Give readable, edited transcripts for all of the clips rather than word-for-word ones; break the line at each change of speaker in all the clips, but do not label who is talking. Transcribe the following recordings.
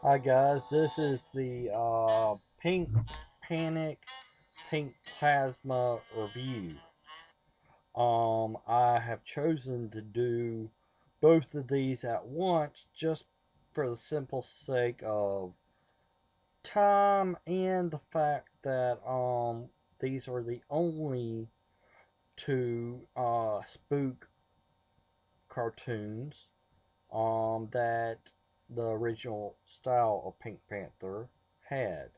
Hi guys, this is the Pink Panic Pink Plasma review. I have chosen to do both of these at once just for the simple sake of time and the fact that these are the only two spook cartoons that the original style of Pink Panther had.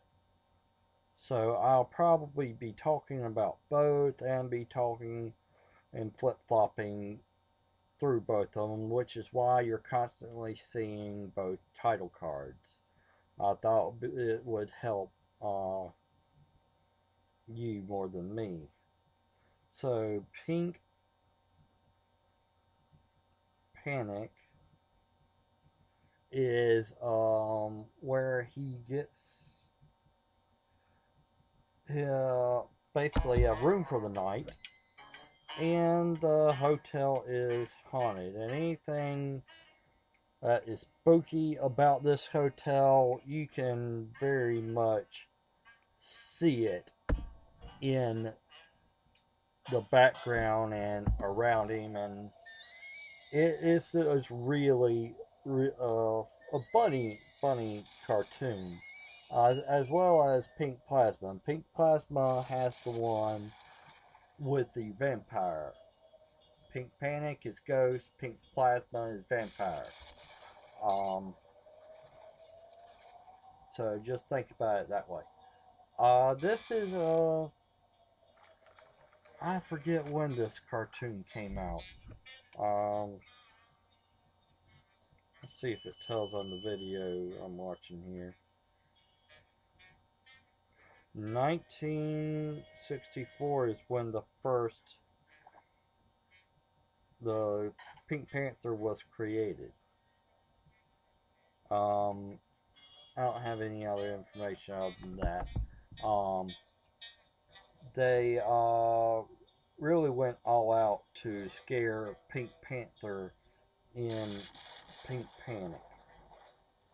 So I'll probably be talking about both and be talking and flip flopping through both of them, which is why you're constantly seeing both title cards. I thought it would help uh, you more than me. So Pink Panic is where he gets basically a room for the night, and the hotel is haunted. And anything that is spooky about this hotel, you can very much see it in the background and around him, and it's really a funny cartoon, as well as Pink Plasma. Pink Plasma has the one with the vampire. Pink Panic is ghost. Pink Plasma is vampire. Um, so just think about it that way. This is I forget when this cartoon came out. Um, let's see if it tells on the video I'm watching here. 1964 is when the Pink Panther was created. Um, I don't have any other information other than that. Um, they really went all out to scare Pink Panther in Pink Panic.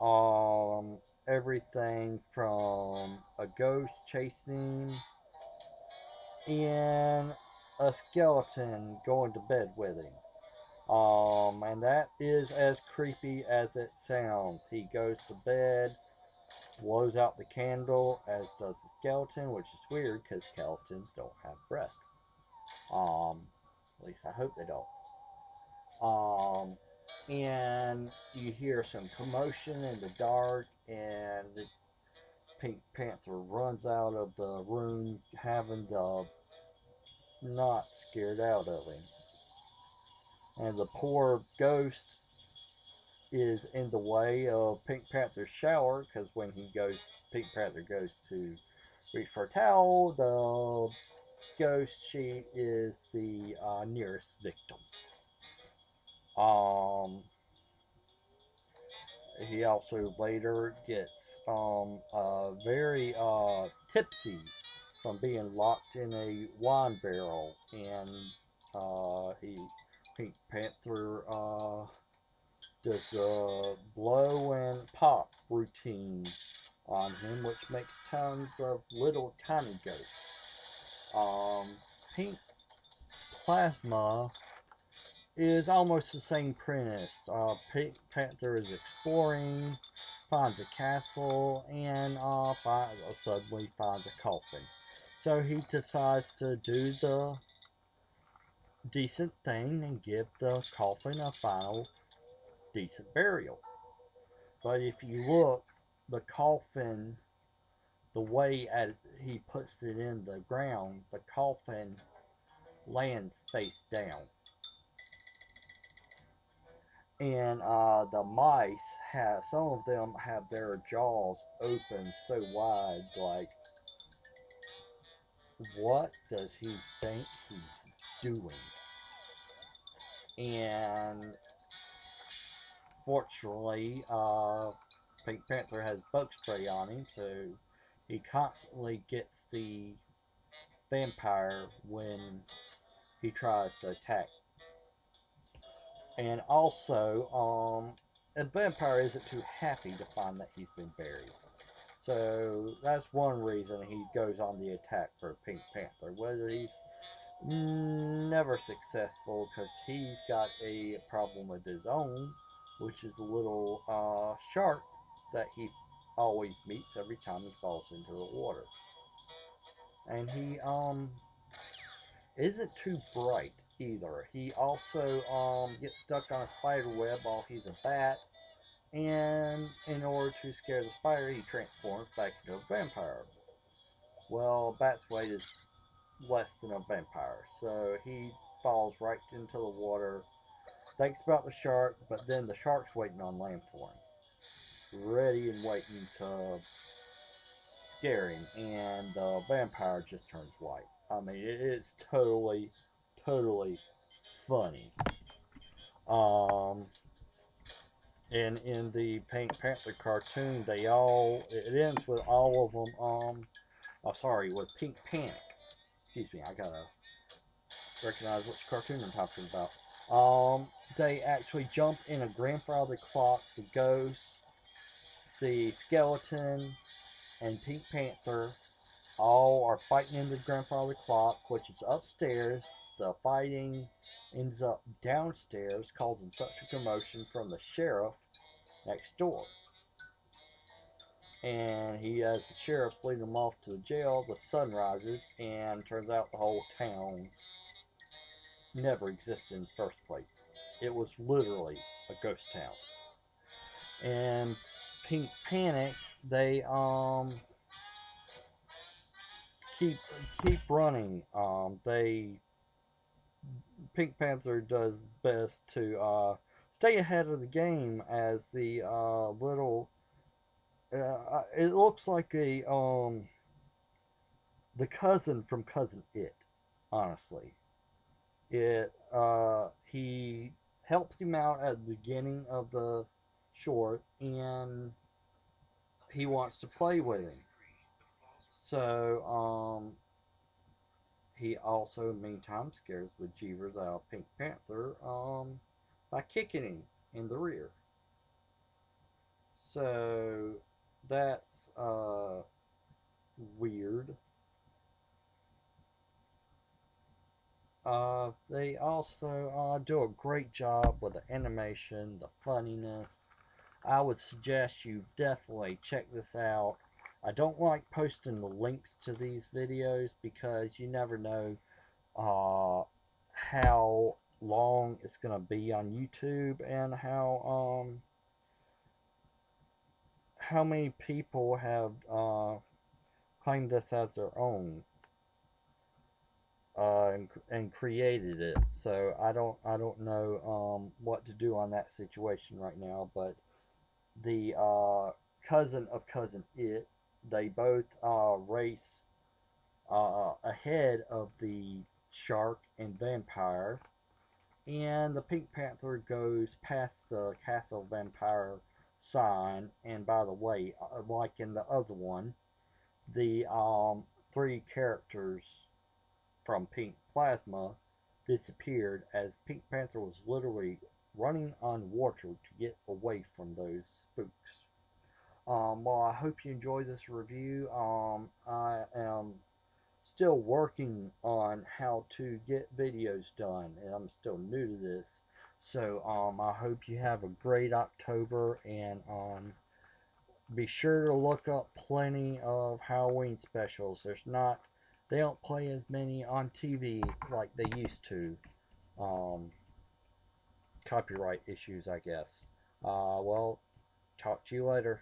Um, Everything from a ghost chasing and a skeleton going to bed with him. And that is as creepy as it sounds. He goes to bed, blows out the candle, as does the skeleton, which is weird because skeletons don't have breath. At least I hope they don't. And you hear some commotion in the dark, and the Pink Panther runs out of the room, having the snot scared out of him. And the poor ghost is in the way of Pink Panther's shower because when Pink Panther goes to reach for a towel, the ghost she is the nearest victim. Um, he also later gets very tipsy from being locked in a wine barrel, and he Pink Panther does a blow and pop routine on him, which makes tons of little tiny ghosts. Um, Pink Plasma is almost the same premise. Pink Panther is exploring, finds a castle, and suddenly finds a coffin. So he decides to do the decent thing and give the coffin a final decent burial. But if you look, the coffin, the way he puts it in the ground, the coffin lands face down. And the mice have, some of them have their jaws open so wide, like, what does he think he's doing? And fortunately, Pink Panther has bug spray on him, so he constantly gets the vampire when he tries to attack. And also, a vampire isn't too happy to find that he's been buried. So that's one reason he goes on the attack for Pink Panther. Whether he's never successful because he's got a problem with his own, which is a little shark that he always meets every time he falls into the water. And he isn't too bright either. He also gets stuck on a spider web while he's a bat, and in order to scare the spider, he transforms back into a vampire. Well, bat's weight is less than a vampire, so he falls right into the water, thinks about the shark, but then the shark's waiting on land for him, ready and waiting to scare him, and the vampire just turns white. I mean, it's totally, totally funny. Um, and in the Pink Panther cartoon, it ends with all of them. Sorry, with Pink Panic. Excuse me, I gotta recognize which cartoon I'm talking about. They actually jump in a grandfather clock. The ghost, the skeleton, and Pink Panther all are fighting in the grandfather clock, which is upstairs. The fighting ends up downstairs, causing such a commotion from the sheriff next door. And as the sheriff's leading them off to the jail, the sun rises, and turns out the whole town never existed in the first place. It was literally a ghost town. And Pink Panic, they keep keep running. They Pink Panther does best to stay ahead of the game as the little. It looks like a the cousin from Cousin It. Honestly, he helps him out at the beginning of the short, and he wants to play with him. So he also, meantime, scares the Jeevers out of Pink Panther by kicking him in the rear. So that's weird. They also do a great job with the animation, the funniness. I would suggest you definitely check this out. I don't like posting the links to these videos because you never know how long it's going to be on YouTube and how many people have claimed this as their own and created it. So I don't know what to do on that situation right now. But the cousin of Cousin It, they both race ahead of the shark and vampire, and the Pink Panther goes past the Castle Vampire sign. And by the way, like in the other one, the three characters from Pink Plasma disappeared as Pink Panther was literally running on water to get away from those spooks. Well, I hope you enjoy this review. I am still working on how to get videos done, and I'm still new to this. So I hope you have a great October, and be sure to look up plenty of Halloween specials. They don't play as many on TV like they used to. Um, Copyright issues, I guess. Well, talk to you later.